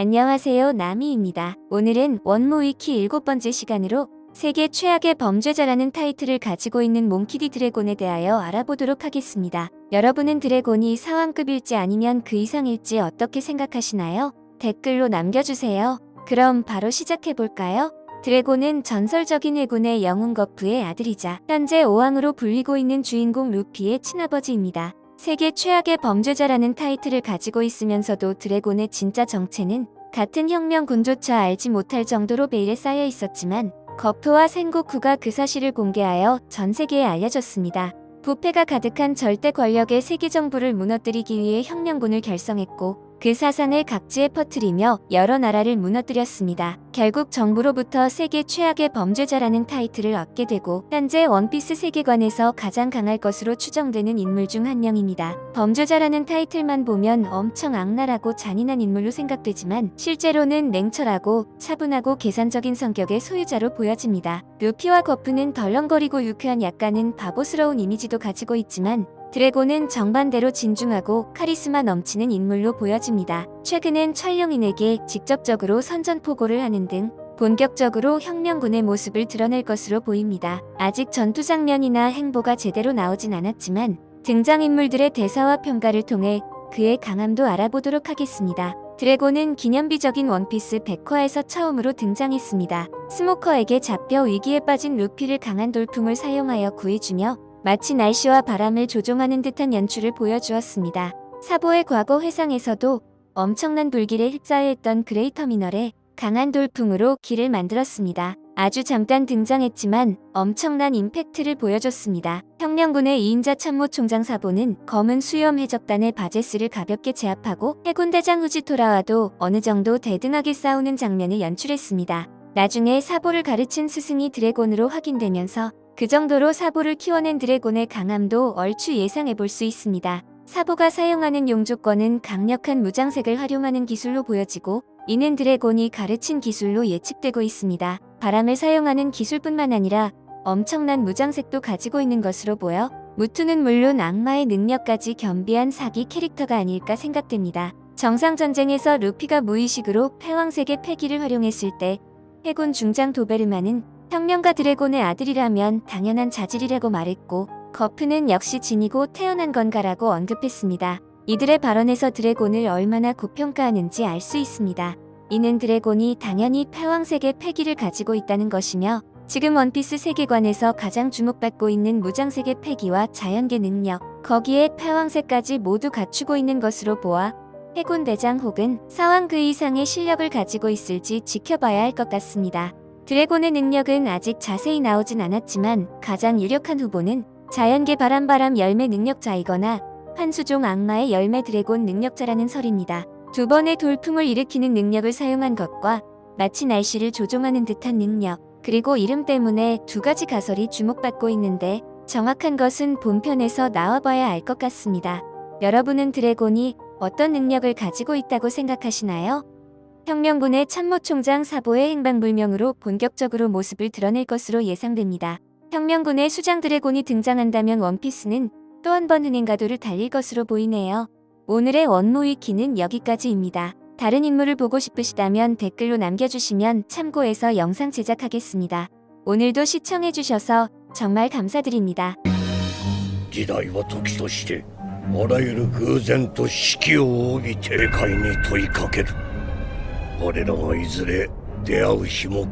안녕하세요, 나미입니다. 오늘은 원모 위키 7번째 시간으로 세계 최악의 범죄자라는 타이틀을 가지고 있는 몽키디 드래곤에 대하여 알아보도록 하겠습니다. 여러분은 드래곤이 사왕급일지 아니면 그 이상일지 어떻게 생각하시나요? 댓글로 남겨주세요. 그럼 바로 시작해볼까요? 드래곤은 전설적인 해군의 영웅 거프의 아들이자 현재 5왕으로 불리고 있는 주인공 루피의 친아버지입니다. 세계 최악의 범죄자라는 타이틀을 가지고 있으면서도 드래곤의 진짜 정체는 같은 혁명군조차 알지 못할 정도로 베일에 쌓여 있었지만 거프와 생고쿠가 그 사실을 공개하여 전 세계에 알려졌습니다. 부패가 가득한 절대 권력의 세계 정부를 무너뜨리기 위해 혁명군을 결성했고 그 사상을 각지에 퍼뜨리며 여러 나라를 무너뜨렸습니다. 결국 정부로부터 세계 최악의 범죄자라는 타이틀을 얻게 되고 현재 원피스 세계관에서 가장 강할 것으로 추정되는 인물 중 한 명입니다. 범죄자라는 타이틀만 보면 엄청 악랄하고 잔인한 인물로 생각되지만 실제로는 냉철하고 차분하고 계산적인 성격의 소유자로 보여집니다. 루피와 거프는 덜렁거리고 유쾌한 약간은 바보스러운 이미지도 가지고 있지만 드래곤은 정반대로 진중하고 카리스마 넘치는 인물로 보여집니다. 최근엔 천룡인에게 직접적으로 선전포고를 하는 등 본격적으로 혁명군의 모습을 드러낼 것으로 보입니다. 아직 전투 장면이나 행보가 제대로 나오진 않았지만 등장인물들의 대사와 평가를 통해 그의 강함도 알아보도록 하겠습니다. 드래곤은 기념비적인 원피스 100화에서 처음으로 등장했습니다. 스모커에게 잡혀 위기에 빠진 루피를 강한 돌풍을 사용하여 구해주며 마치 날씨와 바람을 조종하는 듯한 연출을 보여주었습니다. 사보의 과거 회상에서도 엄청난 불길에 휩싸여있던 그레이터미널에 강한 돌풍으로 길을 만들었습니다. 아주 잠깐 등장했지만 엄청난 임팩트를 보여줬습니다. 혁명군의 2인자 참모총장 사보는 검은 수염 해적단의 바제스를 가볍게 제압하고 해군대장 후지토라와도 어느 정도 대등하게 싸우는 장면을 연출했습니다. 나중에 사보를 가르친 스승이 드래곤으로 확인되면서 그 정도로 사보를 키워낸 드래곤의 강함도 얼추 예상해볼 수 있습니다. 사보가 사용하는 용조권은 강력한 무장색을 활용하는 기술로 보여지고 이는 드래곤이 가르친 기술로 예측되고 있습니다. 바람을 사용하는 기술뿐만 아니라 엄청난 무장색도 가지고 있는 것으로 보여 무투는 물론 악마의 능력까지 겸비한 사기 캐릭터가 아닐까 생각됩니다. 정상전쟁에서 루피가 무의식으로 패왕색의 패기를 활용했을 때 해군 중장 도베르만은 혁명가 드래곤의 아들이라면 당연한 자질이라고 말했고 거프는 역시 진이고 태어난 건가라고 언급했습니다. 이들의 발언에서 드래곤을 얼마나 고평가하는지 알 수 있습니다. 이는 드래곤이 당연히 패왕색의 패기를 가지고 있다는 것이며 지금 원피스 세계관에서 가장 주목받고 있는 무장색의 패기와 자연계 능력, 거기에 패왕색까지 모두 갖추고 있는 것으로 보아 해군 대장 혹은 사왕 그 이상의 실력을 가지고 있을지 지켜봐야 할 것 같습니다. 드래곤의 능력은 아직 자세히 나오진 않았지만 가장 유력한 후보는 자연계 바람 열매 능력자이거나 한수종 악마의 열매 드래곤 능력자라는 설입니다. 두 번의 돌풍을 일으키는 능력을 사용한 것과 마치 날씨를 조종하는 듯한 능력, 그리고 이름 때문에 두 가지 가설이 주목받고 있는데 정확한 것은 본편에서 나와봐야 알 것 같습니다. 여러분은 드래곤이 어떤 능력을 가지고 있다고 생각하시나요? 혁명군의 참모총장 사보의 행방불명으로 본격적으로 모습을 드러낼 것으로 예상됩니다. 혁명군의 수장 드래곤이 등장한다면 원피스는 또 한 번 흥행가도를 달릴 것으로 보이네요. 오늘의 원모 위키는 여기까지입니다. 다른 인물을 보고 싶으시다면 댓글로 남겨주시면 참고해서 영상 제작하겠습니다. 오늘도 시청해주셔서 정말 감사드립니다. 時代は時としてあらゆる偶然と死機を帯び警戒に問いかける。我らがいずれ出会う日も